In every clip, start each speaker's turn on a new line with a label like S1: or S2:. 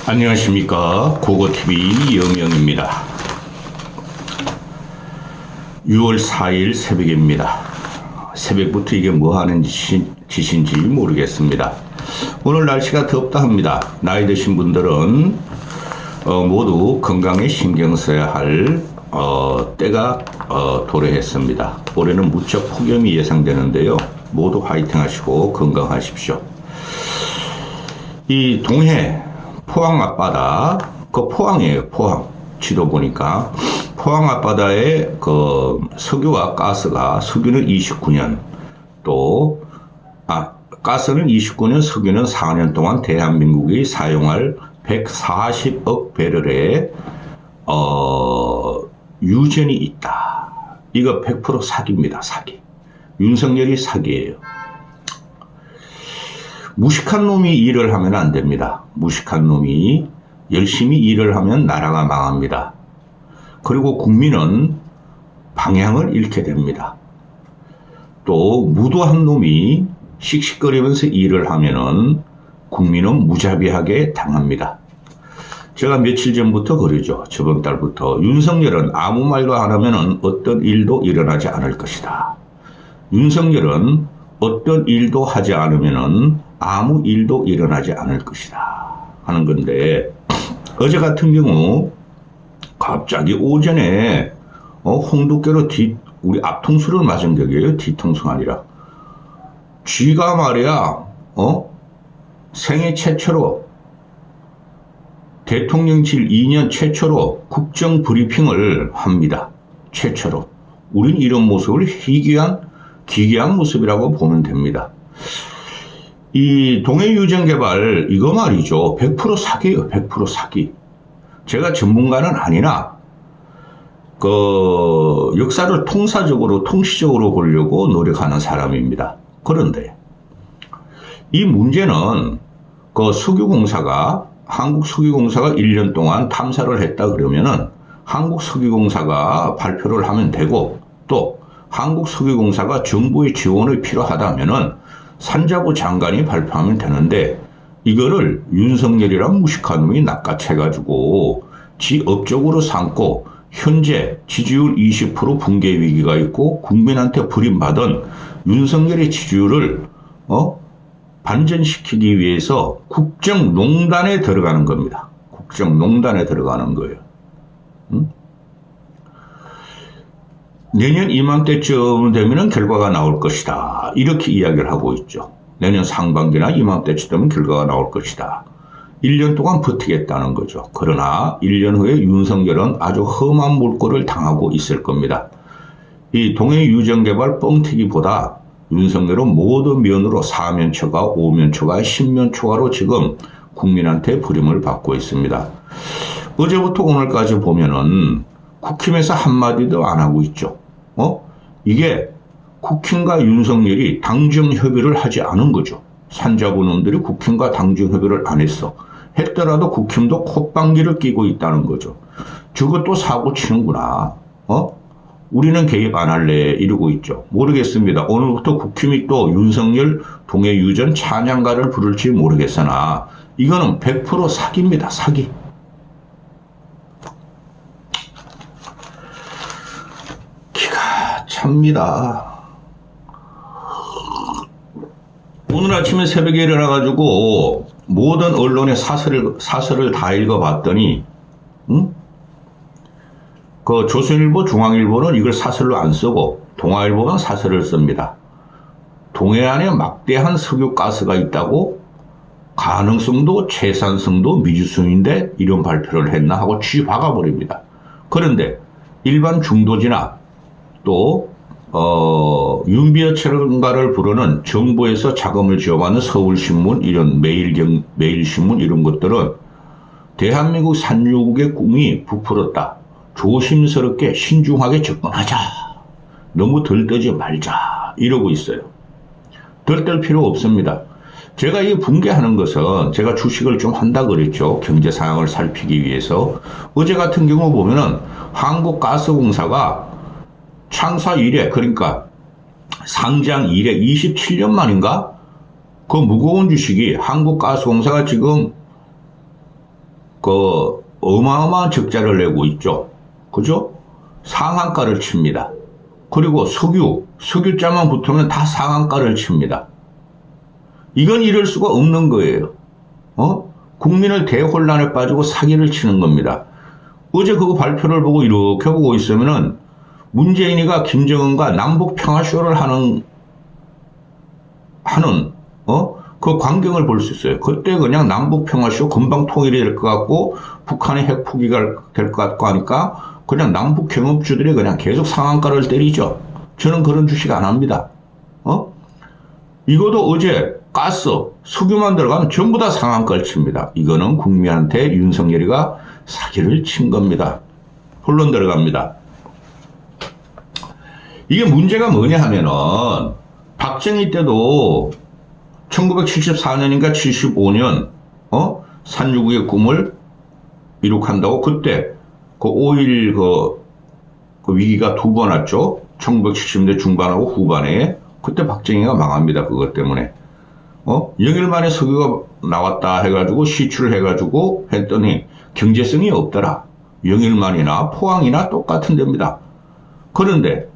S1: 안녕하십니까. 고고TV 영영입니다. 6월 4일 새벽입니다. 새벽부터 이게 뭐 하는 짓인지 모르겠습니다. 오늘 날씨가 덥다 합니다. 나이 드신 분들은 모두 건강에 신경 써야 할 때가 도래했습니다. 올해는 무척 폭염이 예상되는데요. 모두 화이팅 하시고 건강하십시오. 이 동해 포항 앞바다, 그 포항이에요. 포항. 지도 보니까 포항 앞바다에 그 석유와 가스가, 석유는 29년, 가스는 29년, 석유는 4년 동안 대한민국이 사용할 140억 배럴의 유전이 있다. 이거 100% 사기입니다. 사기. 윤석열이 사기예요. 무식한 놈이 일을 하면 안 됩니다. 무식한 놈이 열심히 일을 하면 나라가 망합니다. 그리고 국민은 방향을 잃게 됩니다. 또 무도한 놈이 씩씩거리면서 일을 하면은 국민은 무자비하게 당합니다. 제가 며칠 전부터 그러죠. 저번 달부터 윤석열은 아무 말도 안 하면은 어떤 일도 일어나지 않을 것이다. 윤석열은 어떤 일도 하지 않으면은 아무 일도 일어나지 않을 것이다 하는 건데, 어제 같은 경우 갑자기 오전에 홍두깨로 우리 앞통수를 맞은 격이에요. 뒤통수가 아니라. 쥐가 말이야 생애 최초로 대통령실 2년 최초로 국정 브리핑을 합니다. 최초로. 우린 이런 모습을 기괴한 모습이라고 보면 됩니다. 이 동해유전개발 이거 말이죠. 100% 사기예요. 100% 사기. 제가 전문가는 아니나 그 역사를 통시적으로 보려고 노력하는 사람입니다. 그런데 이 문제는 그 석유공사가, 한국석유공사가 1년 동안 탐사를 했다 그러면은 한국석유공사가 발표를 하면 되고, 또 한국석유공사가 정부의 지원이 필요하다면은 산자부 장관이 발표하면 되는데, 이거를 윤석열이란 무식한 놈이 낚아채가지고 지 업적으로 삼고 현재 지지율 20% 붕괴 위기가 있고 국민한테 버림받은 윤석열의 지지율을 반전시키기 위해서 국정농단에 들어가는 겁니다. 국정농단에 들어가는 거예요. 내년 이맘때쯤 되면 결과가 나올 것이다. 이렇게 이야기를 하고 있죠. 내년 상반기나 이맘때쯤 되면 결과가 나올 것이다. 1년 동안 버티겠다는 거죠. 그러나 1년 후에 윤석열은 아주 험한 물꼬를 당하고 있을 겁니다. 이 동해유전개발 뻥튀기보다 윤석열은 모든 면으로 사면초가, 오면초가, 십면초가로 지금 국민한테 부림을 받고 있습니다. 어제부터 오늘까지 보면은 국힘에서 한마디도 안 하고 있죠. 이게 국힘과 윤석열이 당정 협의를 하지 않은 거죠. 산자부 놈들이 국힘과 당정 협의를 안 했어. 했더라도 국힘도 콧방귀를 끼고 있다는 거죠. 저것도 사고 치는구나. 우리는 개입 안 할래 이러고 있죠. 모르겠습니다. 오늘부터 국힘이 또 윤석열 동해유전 찬양가를 부를지 모르겠으나 이거는 100% 사기입니다. 사기. 기가 찹니다. 오늘 아침에 새벽에 일어나가지고 모든 언론의 사설을 다 읽어봤더니, 그 조선일보, 중앙일보는 이걸 사설로 안 쓰고 동아일보만 사설을 씁니다. 동해안에 막대한 석유가스가 있다고, 가능성도 채산성도 미지수인데 이런 발표를 했나 하고 쥐박아버립니다. 그런데 일반 중도지나 또 윤비어철가를 부르는 정부에서 자금을 지원하는 서울신문, 이런 매일신문 이런 것들은 대한민국 산유국의 꿈이 부풀었다. 조심스럽게 신중하게 접근하자. 너무 들떠지 말자. 이러고 있어요. 들뜰 필요 없습니다. 제가 이 붕괴하는 것은 제가 주식을 좀 한다 그랬죠. 경제 상황을 살피기 위해서. 어제 같은 경우 보면은 한국가스공사가 창사 이래, 그러니까 상장 이래 27년 만인가? 그 무거운 주식이 한국가스공사가 지금 어마어마한 적자를 내고 있죠. 그죠? 상한가를 칩니다. 그리고 석유자만 붙으면 다 상한가를 칩니다. 이건 이럴 수가 없는 거예요. 국민을 대혼란에 빠지고 사기를 치는 겁니다. 어제 그거 발표를 보고 이렇게 보고 있으면은 문재인이가 김정은과 남북 평화쇼를 하는 그 광경을 볼 수 있어요. 그때 그냥 남북 평화쇼 금방 통일이 될 것 같고 북한의 핵 포기가 될 것 같고 하니까 그냥 남북 경업주들이 그냥 계속 상한가를 때리죠. 저는 그런 주식 안 합니다. 이것도 어제 가스, 석유만 들어가면 전부 다 상한가를 칩니다. 이거는 국민한테 윤석열이가 사기를 친 겁니다. 본론 들어갑니다. 이게 문제가 뭐냐 하면은 박정희 때도 1974년인가 75년 산유국의 꿈을 이룩한다고 그때 그 5.1 그 위기가 두 번 왔죠. 1970년대 중반하고 후반에 그때 박정희가 망합니다. 그것 때문에 영일 만에 석유가 나왔다 해가지고 시출을 해가지고 했더니 경제성이 없더라. 영일만이나 포항이나 똑같은 데입니다. 그런데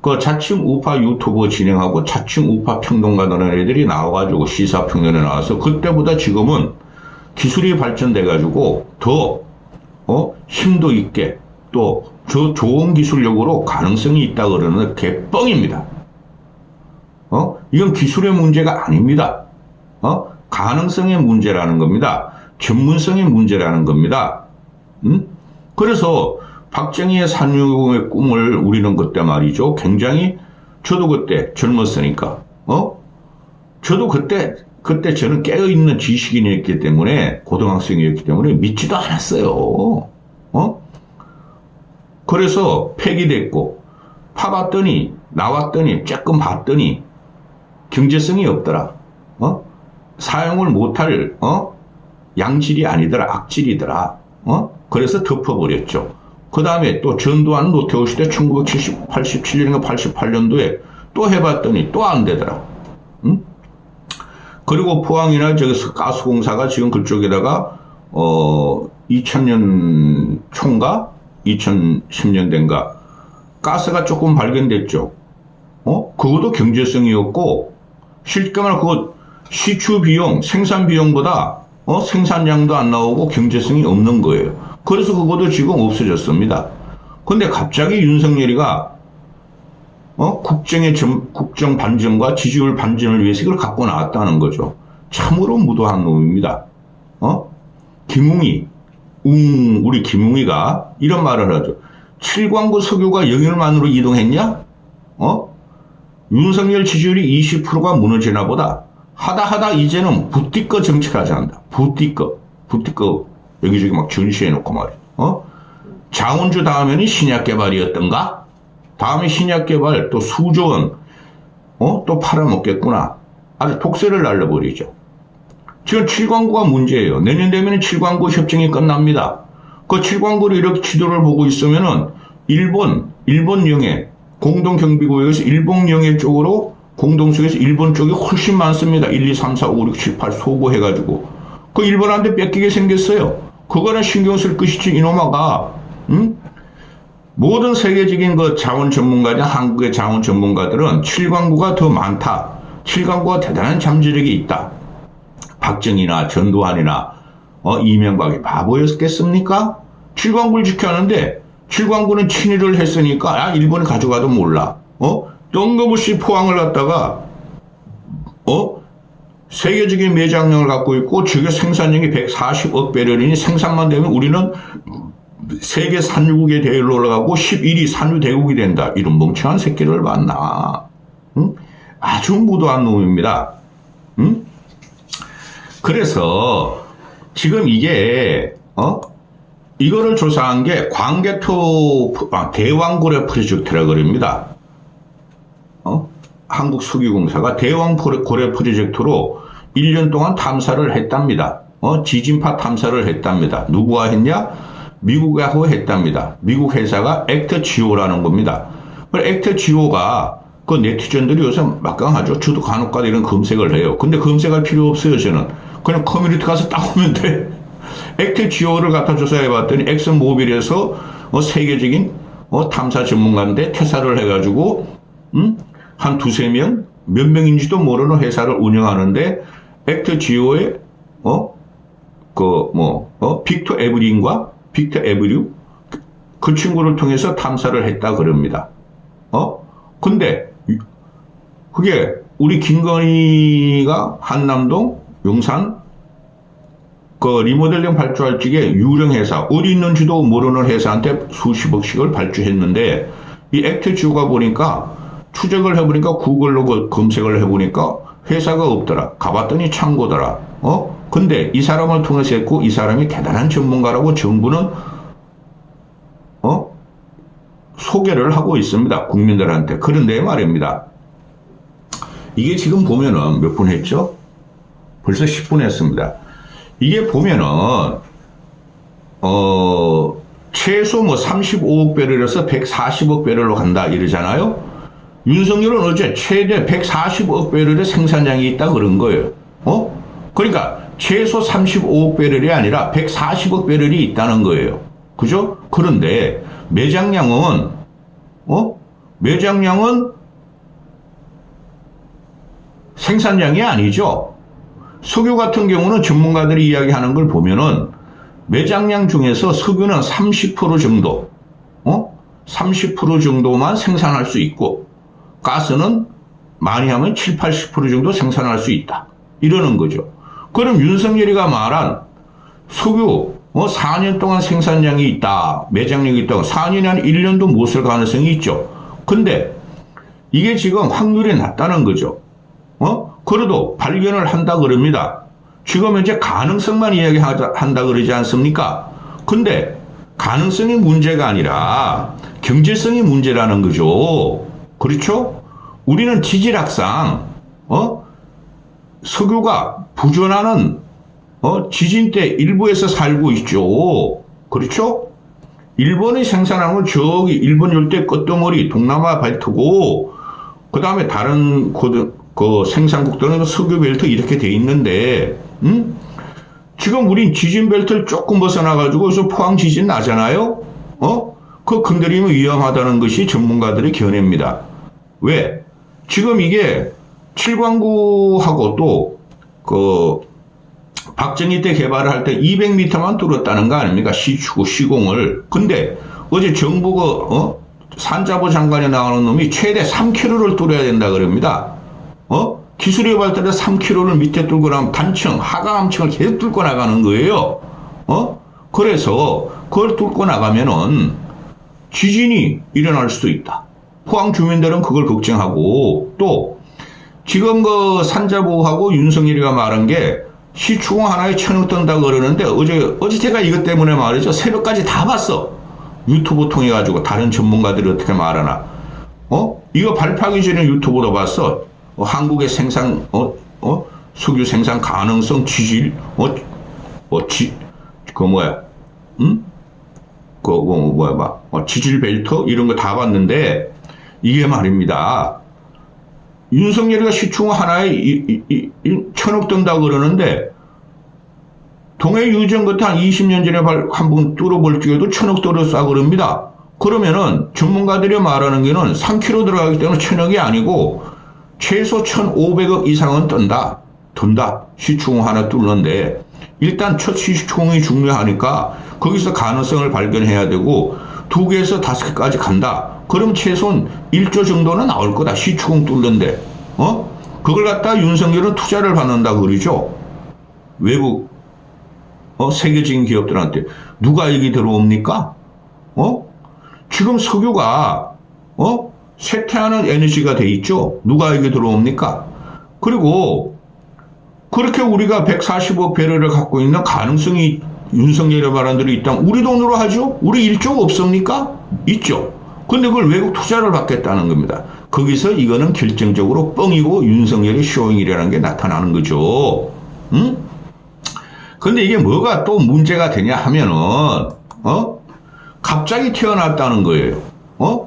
S1: 그 자칭 우파 유튜버 진행하고 자칭 우파 평론가라는 애들이 나와가지고 시사평론에 나와서 그때보다 지금은 기술이 발전돼가지고 더 힘도 있게 또 저 좋은 기술력으로 가능성이 있다 그러는 개뻥입니다. 이건 기술의 문제가 아닙니다. 가능성의 문제라는 겁니다. 전문성의 문제라는 겁니다. 그래서 박정희의 산유의 꿈을 우리는 그때 말이죠. 굉장히 저도 그때 젊었으니까 저도 그때 저는 깨어있는 지식인이었기 때문에 고등학생이었기 때문에 믿지도 않았어요. 그래서 폐기됐고 파봤더니 나왔더니 조금 봤더니 경제성이 없더라. 사용을 못할 양질이 아니더라. 악질이더라. 그래서 덮어버렸죠. 그 다음에 또 전두환 노태우 시대 1987년인가 88년도에 또 해봤더니 또 안 되더라. 그리고 포항이나 저기서 가스공사가 지금 그쪽에다가 2000년 초인가 2010년대인가 가스가 조금 발견됐죠. 그것도 경제성이 없고 실제로 그 시추 비용, 생산 비용보다 생산량도 안 나오고 경제성이 없는 거예요. 그래서 그것도 지금 없어졌습니다. 근데 갑자기 윤석열이가 국정 반전과 지지율 반전을 위해서 이걸 갖고 나왔다는 거죠. 참으로 무도한 놈입니다. 우리 김웅이가 이런 말을 하죠. 7광구 석유가 영일만으로 이동했냐? 윤석열 지지율이 20%가 무너지나 보다. 하다 이제는 부티꺼 정치를 하자 한다. 부티꺼 여기저기 막 전시해놓고 말이야. 자원주 다음에는 신약개발이었던가? 다음에 신약개발 또 수조원 또 팔아먹겠구나. 아주 독세를 날려버리죠. 지금 7광구가 문제예요. 내년 되면 7광구 협정이 끝납니다. 그 7광구를 이렇게 지도를 보고 있으면은 일본 영해 공동경비구역에서 일본 영해 쪽으로 공동수역에서 일본 쪽이 훨씬 많습니다. 1, 2, 3, 4, 5, 6, 7, 8 소거해가지고 그 일본한테 뺏기게 생겼어요. 그거는 신경 쓸 것이지 이놈아가 모든 세계적인 그 자원 전문가냐 한국의 자원 전문가들은 7광구가 더 많다. 7광구가 대단한 잠재력이 있다. 박정희나 전두환이나 이명박이 바보였겠습니까? 7광구를 지켜하는데 7광구는 친일을 했으니까 일본이 가져가도 몰라. 뜬금없이 포항을 갖다가 세계적인 매장량을 갖고 있고 저게 생산량이 140억 배럴이니 생산만 되면 우리는 세계 산유국의 대열로 올라가고 11위 산유 대국이 된다. 이런 멍청한 새끼를 봤나. 아주 무도한 놈입니다. 그래서 지금 이게 이거를 조사한 게 광개토 대왕고래 프로젝트라고 그럽니다. 한국석유공사가 대왕고래 프로젝트로 1년 동안 탐사를 했답니다. 지진파 탐사를 했답니다. 누구가 했냐? 미국하고 했답니다. 미국 회사가 액트지오라는 겁니다. 액트지오가 그 네티즌들이 요새 막강하죠. 저도 간혹가다 이런 검색을 해요. 근데 검색할 필요 없어요. 저는 그냥 커뮤니티 가서 딱 오면 돼. 액트 지오를 갖다 조사해 봤더니 엑슨모빌에서 세계적인 탐사 전문가인데 퇴사를 해가지고 한 두세 명, 몇 명인지도 모르는 회사를 운영하는데 액트 지오의 빅터 에브린과 빅터 에브류 그 친구를 통해서 탐사를 했다 그럽니다. 근데 그게 우리 김건희가 한남동 용산 그 리모델링 발주할 적에 유령 회사 어디 있는지도 모르는 회사한테 수십억씩을 발주했는데 이 액트 지오가 보니까 추적을 해보니까 구글로 검색을 해보니까 회사가 없더라. 가봤더니 창고더라. 근데 이 사람을 통해서 했고 이 사람이 대단한 전문가라고 정부는 소개를 하고 있습니다. 국민들한테. 그런데 말입니다. 이게 지금 보면은 몇 분 했죠? 벌써 10분 했습니다. 이게 보면은 최소 35억 배럴에서 140억 배럴로 간다 이러잖아요. 윤석열은 어제 최대 140억 배럴의 생산량이 있다 그런 거예요. 그러니까 최소 35억 배럴이 아니라 140억 배럴이 있다는 거예요. 그죠? 그런데 매장량은 생산량이 아니죠. 석유 같은 경우는 전문가들이 이야기하는 걸 보면은 매장량 중에서 석유는 30% 정도, 30% 정도만 생산할 수 있고 가스는 많이 하면 7, 80% 정도 생산할 수 있다. 이러는 거죠. 그럼 윤석열이가 말한 석유 4년 동안 생산량이 있다. 매장량이 있다고 4년이 아니라 1년도 못 쓸 가능성이 있죠. 근데 이게 지금 확률이 낮다는 거죠. 그래도 발견을 한다 그럽니다. 지금 현재 가능성만 이야기한다 그러지 않습니까? 근데 가능성이 문제가 아니라 경제성이 문제라는 거죠. 그렇죠? 우리는 지질학상 석유가 부존하는 지진대 일부에서 살고 있죠. 그렇죠? 일본이 생산하는 건 저기 일본 열대 끝덩어리 동남아 벨트고 그 다음에 다른 그 생산국들은 석유 벨트 이렇게 돼 있는데 지금 우린 지진 벨트를 조금 벗어나가지고 그래서 포항 지진 나잖아요. 그 건드리면 위험하다는 것이 전문가들의 견해입니다. 왜? 지금 이게 7광구하고 또 그 박정희 때 개발을 할 때 200m만 뚫었다는 거 아닙니까? 시추구 시공을. 근데 어제 정부가 산자부 장관이 나오는 놈이 최대 3km를 뚫어야 된다 그럽니다. 기술이 발달해 3km를 밑에 뚫고 나면 단층, 하강암층을 계속 뚫고 나가는 거예요. 그래서 그걸 뚫고 나가면은 지진이 일어날 수도 있다. 포항 주민들은 그걸 걱정하고 또 지금 그 산자부하고 윤석열이가 말한 게 시추공 하나에 1,000억 든다 그러는데 어제 제가 이것 때문에 말이죠. 새벽까지 다 봤어. 유튜브 통해 가지고 다른 전문가들이 어떻게 말하나. 이거 발표하기 전에 유튜브로 봤어. 한국의 생산 석유 생산 가능성 지질 지질 벨트 이런 거 다 봤는데 이게 말입니다. 윤석열이가 시추공 하나에 1,000억 든다 그러는데 동해 유전 같은 한 20년 전에 한번 뚫어볼 적에도 1,000억 들었어 그럽니다. 그러면은 전문가들이 말하는 게는 3km 들어가기 때문에 1,000억이 아니고 최소 1,500억 이상은 든다. 시추공 하나 뚫는데 일단 첫 시추공이 중요하니까 거기서 가능성을 발견해야 되고 2개에서 5개까지 간다. 그럼 최소한 1조 정도는 나올 거다. 시추공 뚫는데. 그걸 갖다 윤석열은 투자를 받는다 그러죠. 외국 세계적인 기업들한테 누가 얘기 들어옵니까? 지금 석유가 쇠퇴하는 에너지가 돼 있죠. 누가 얘기 들어옵니까? 그리고 그렇게 우리가 145 배럴을 갖고 있는 가능성이 윤석열이 말한 대로 있다면 우리 돈으로 하죠? 우리 1조 없습니까? 있죠. 근데 그걸 외국 투자를 받겠다는 겁니다. 거기서 이거는 결정적으로 뻥이고 윤석열의 쇼잉이라는 게 나타나는 거죠. 근데 이게 뭐가 또 문제가 되냐 하면은 갑자기 튀어나왔다는 거예요.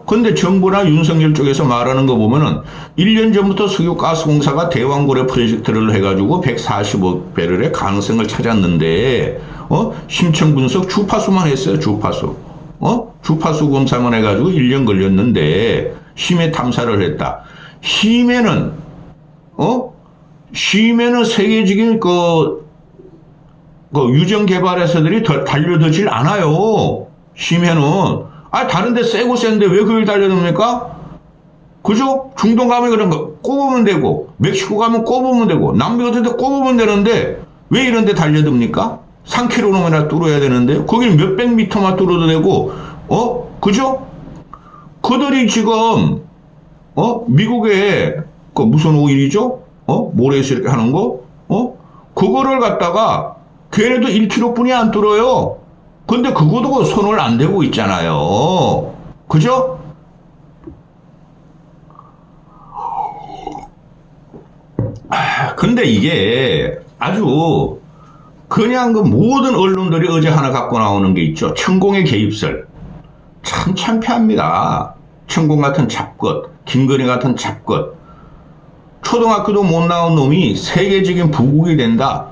S1: 근데 정부나 윤석열 쪽에서 말하는 거 보면은 1년 전부터 석유가스공사가 대왕고래 프로젝트를 해가지고 140억 배럴의 가능성을 찾았는데, 심층 분석 주파수만 했어요, 주파수. 주파수 검사만 해가지고 1년 걸렸는데, 심해 탐사를 했다. 심해는 세계적인 유전 개발 회사들이 달려들질 않아요. 심해는. 다른데 세고 센데 왜 그걸 달려듭니까? 그죠? 중동 가면 그런 거 꼽으면 되고, 멕시코 가면 꼽으면 되고, 남미 같은 데 꼽으면 되는데, 왜 이런 데 달려듭니까? 3km나 뚫어야 되는데, 거길 몇백 미터만 뚫어도 되고, 그죠? 그들이 지금, 미국에, 무슨 오일이죠? 모래에서 이렇게 하는 거? 그거를 갖다가, 걔네도 1km 뿐이 안 뚫어요. 근데 그것도 손을 안 대고 있잖아요. 그죠? 근데 이게 아주 그냥 모든 언론들이 어제 하나 갖고 나오는 게 있죠. 천공의 개입설. 참 창피합니다. 천공 같은 잡것, 김건희 같은 잡것. 초등학교도 못 나온 놈이 세계적인 부국이 된다.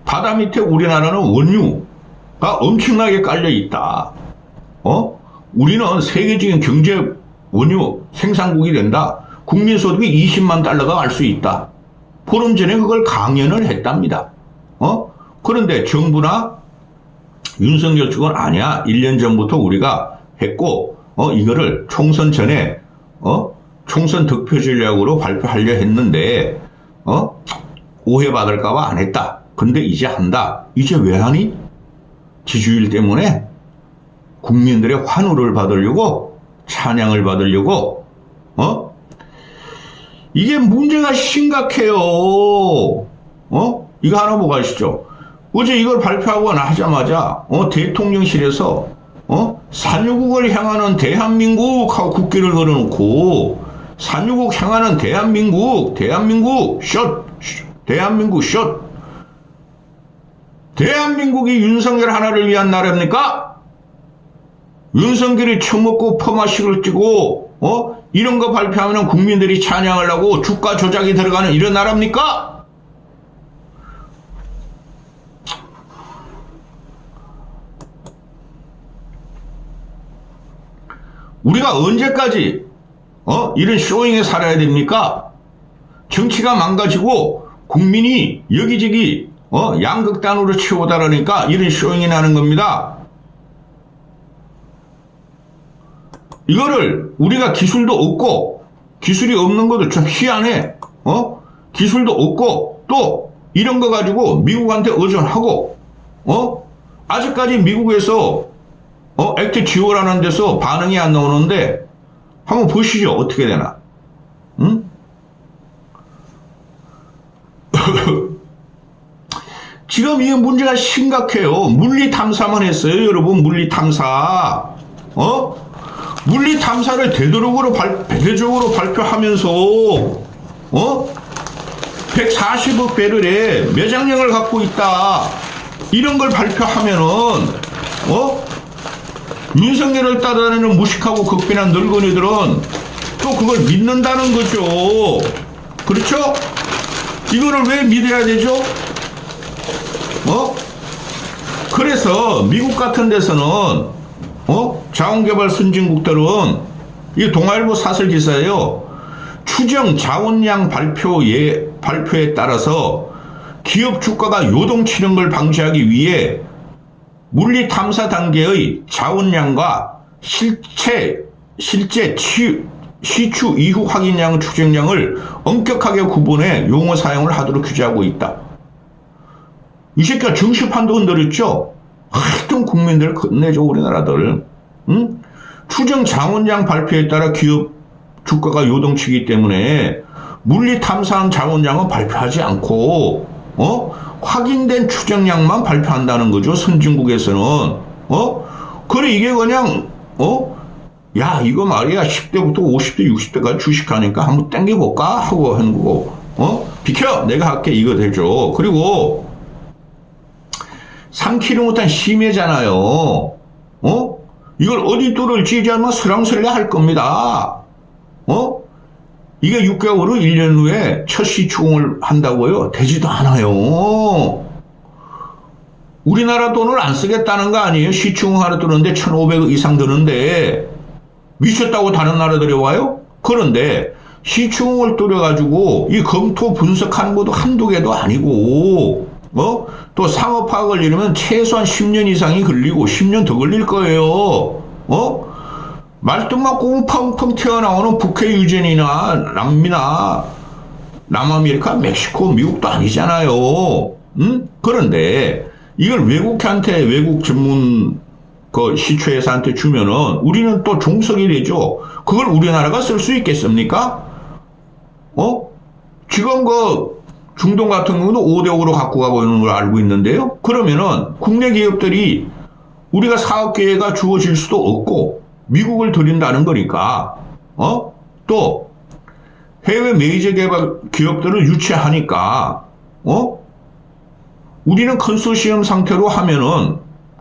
S1: 바다 밑에 우리나라는 원유가 엄청나게 깔려 있다. 우리는 세계적인 경제 원유 생산국이 된다. 국민소득이 20만 달러가 갈 수 있다. 보름 전에 그걸 강연을 했답니다. 그런데 정부나 윤석열 측은 아니야. 1년 전부터 우리가 했고, 이거를 총선 전에, 총선 득표 전략으로 발표하려 했는데, 오해받을까봐 안 했다. 근데 이제 한다. 이제 왜 하니? 지지율 때문에 국민들의 환호를 받으려고, 찬양을 받으려고, 이게 문제가 심각해요. 이거 하나 보고 가시죠. 어제 이걸 발표하고 하자마자, 대통령실에서, 산유국을 향하는 대한민국 하고 국기를 걸어놓고, 산유국 향하는 대한민국, 숏, 대한민국, 숏. 대한민국이 윤석열 하나를 위한 나라입니까? 윤석열이 처먹고 퍼마식을 찌고, 이런 거 발표하면 국민들이 찬양을 하고 주가 조작이 들어가는 이런 나라입니까? 우리가 언제까지 이런 쇼잉에 살아야 됩니까? 정치가 망가지고 국민이 여기저기 양극단으로 치우다라니까 이런 쇼잉이 나는 겁니다. 이거를 우리가 기술도 없고 기술이 없는 것도 좀 희한해. 기술도 없고 또 이런 거 가지고 미국한테 의존하고 아직까지 미국에서 액트 지원하는 데서 반응이 안 나오는데 한번 보시죠. 어떻게 되나. 응? 지금 이 문제가 심각해요. 물리 탐사만 했어요. 여러분 물리 탐사. 물리 탐사를 대대적으로 발표하면서 140억 배럴의 매장량을 갖고 있다. 이런 걸 발표하면은 윤석열을 따라다니는 무식하고 극빈한 늙은이들은 또 그걸 믿는다는 거죠. 그렇죠? 이거를 왜 믿어야 되죠? 그래서 미국 같은 데서는 자원개발 선진국들은 이 동아일보 사설 기사예요. 추정 자원량 발표에 따라서 기업 주가가 요동치는 걸 방지하기 위해 물리 탐사 단계의 자원량과 실제 시추 이후 확인량 추정량을 엄격하게 구분해 용어 사용을 하도록 규제하고 있다. 이 새끼가 정시판도 흔들었죠? 하여튼 국민들 끝내줘 우리나라들. 응? 추정 자원량 발표에 따라 기업 주가가 요동치기 때문에 물리 탐사한 자원량은 발표하지 않고 확인된 추정량만 발표한다는 거죠. 선진국에서는. 그래 이게 그냥 야 이거 말이야 10대부터 50대 60대까지 주식하니까 한번 땡겨볼까 하고 하는 거고 비켜 내가 할게 이거 되죠. 그리고 3km 심해잖아요. 이걸 어디 뚫을지 이제 아마 설랑설레 할 겁니다. 이게 6개월 후 1년 후에 첫 시추공을 한다고요? 되지도 않아요. 우리나라 돈을 안 쓰겠다는 거 아니에요? 시추공 하러 뚫는데 1,500억 이상 드는데 미쳤다고 다른 나라들이 와요? 그런데 시추공을 뚫어가지고 이 검토 분석하는 것도 한두 개도 아니고 또 상업 파악을 이루면 최소한 10년 이상이 걸리고 10년 더 걸릴 거예요. 말뚝 맞고 펑펑 튀어나오는 북해 유전이나 남미나 남아메리카, 멕시코, 미국도 아니잖아요. 그런데 이걸 외국한테 외국 전문 그 시초회사한테 주면은 우리는 또 종속이 되죠. 그걸 우리나라가 쓸 수 있겠습니까? 지금 그 중동 같은 경우도 5대5로 갖고 가고 있는 걸 알고 있는데요. 그러면은 국내 기업들이 우리가 사업 기회가 주어질 수도 없고 미국을 들인다는 거니까 또 해외 메이저 개발 기업들을 유치하니까 우리는 컨소시엄 상태로 하면은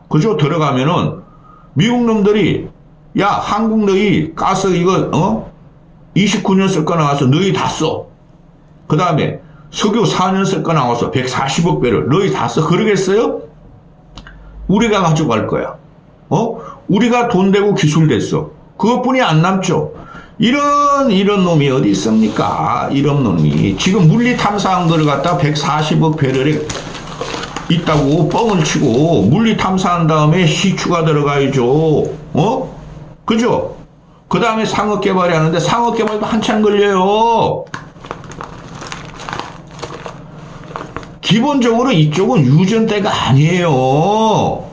S1: 그죠? 들어가면은 미국 놈들이 야 한국 너희 가스 이거 29년 쓸 거 나와서 너희 다 써. 그 다음에 석유 4년 쓸 거 나와서 140억 배를 너희 다 써. 그러겠어요? 우리가 가져갈 거야. 우리가 돈 되고 기술 됐어. 그것뿐이 안 남죠. 이런 놈이 어디 있습니까? 이런 놈이 지금 물리 탐사한 거를 갖다 140억 배럴에 있다고 뻥을 치고 물리 탐사한 다음에 시추가 들어가야죠. 그죠? 그 다음에 상업 개발이 하는데 상업 개발도 한참 걸려요. 기본적으로 이쪽은 유전대가 아니에요.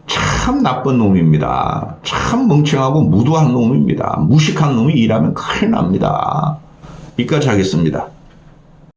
S1: 참 나쁜 놈입니다. 참 멍청하고 무도한 놈입니다. 무식한 놈이 일하면 큰일 납니다. 여기까지 하겠습니다.